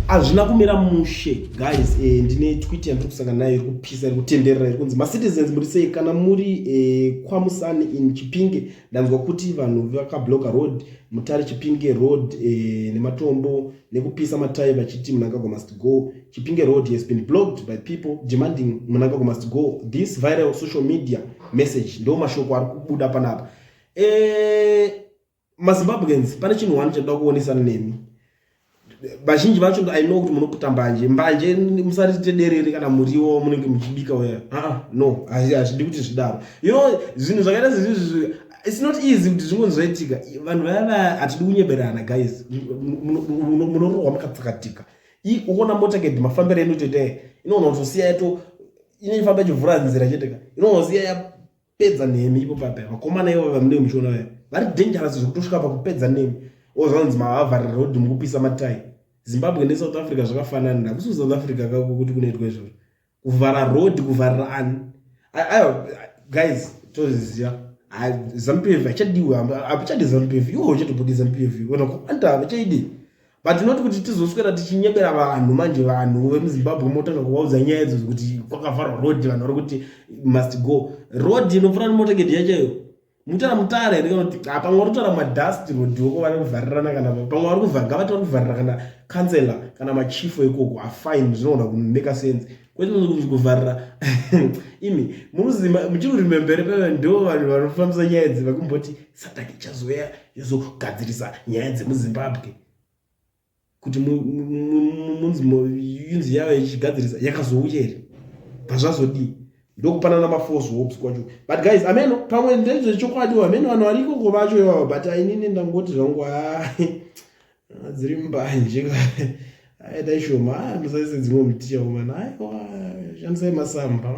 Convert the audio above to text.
azvina kumira mushe guys. Ndine tweet yandiri kusangana nayo iri kupisa iri kutenderera iri kunzi macitizens muri sei kana muri kwamusani in Chipinge ndanzwa kuti vanhu vakabloka road Mutare Chipinge road nematombo nekupisa matayi vachiti Mnangagwa must go. Chipinge road has been blocked by people demanding Mnangagwa must go. This viral social media message ndo mashoko ari kubuda panapa. MaZimbabweans pane chinhu wani chandida kuonesana nemi. Vazhinji vacho I know kuti munoputa mbanje musarite derere kana muriwo munenge muchibika weya. No, hazvidi kuti zvidaro. You know zvinhu zvakaita zvezvizvi it's not easy kuti zvingonzoitika. Vanhu vaya hatidi kunyeberana guys. Munorohwa makatsakatika. Ukaona motaketi mafambiro enu today inoona kutosiya yato inofamba ichivhura nzira cheteka. Inoona kutosiya yapedza nemi ipo papa. Vakomana ivo vamunenge muchiona vaya vari dangerous zvekutosvika pakupedza nemi. Ozvanzi mavharira road mukupisa matayi. Zimbabwe neSouth Africa zvakafanana. Kusi South Africa kako kuti kunoitwa izvozvo. Kuvhara road, kuvharira ani. Guys, toziziya. ZANU-PF achadiwa, apachadi ZANU-PF. Iwo uchatobudi ZANU-PF. Wena kuanta apachaidi. But not kuti tizoswera tichinyebera vanhu manje vanhu vemuZimbabwe motanga kuvaudza nyaya idzodzo kuti kwakavharwa road vanhu vari kuti must go. Road inofana motaketi yachayo. Mutara Mutare ere kuti pamwe rotora madust road woko vari kuvharirana kana pamwe vari kuvhara ngavati vari kuvharira kana kansela kana machifu ikoko afine zvinoona kumeka sense kwete kuvharira imi muchiri remembere pewe ndo vanhu vanofambisa nyaya idzi vakumboti SADC ichazoya yozogadzirisa nyaya dzemuZimbabwe kuti yunzi yavo ichigadzirisa yakazouya here pazvazodii ndokupanana maforce hopes kwacho. But guys, ameno pamwe ndezvo chokwadi ameno vanhu vari ikoko vacho iwawo, but inini ndangoti zvangu dziri mbanje aida ishoma musaise dzimwe mutiya umana aiwa shandisai masamba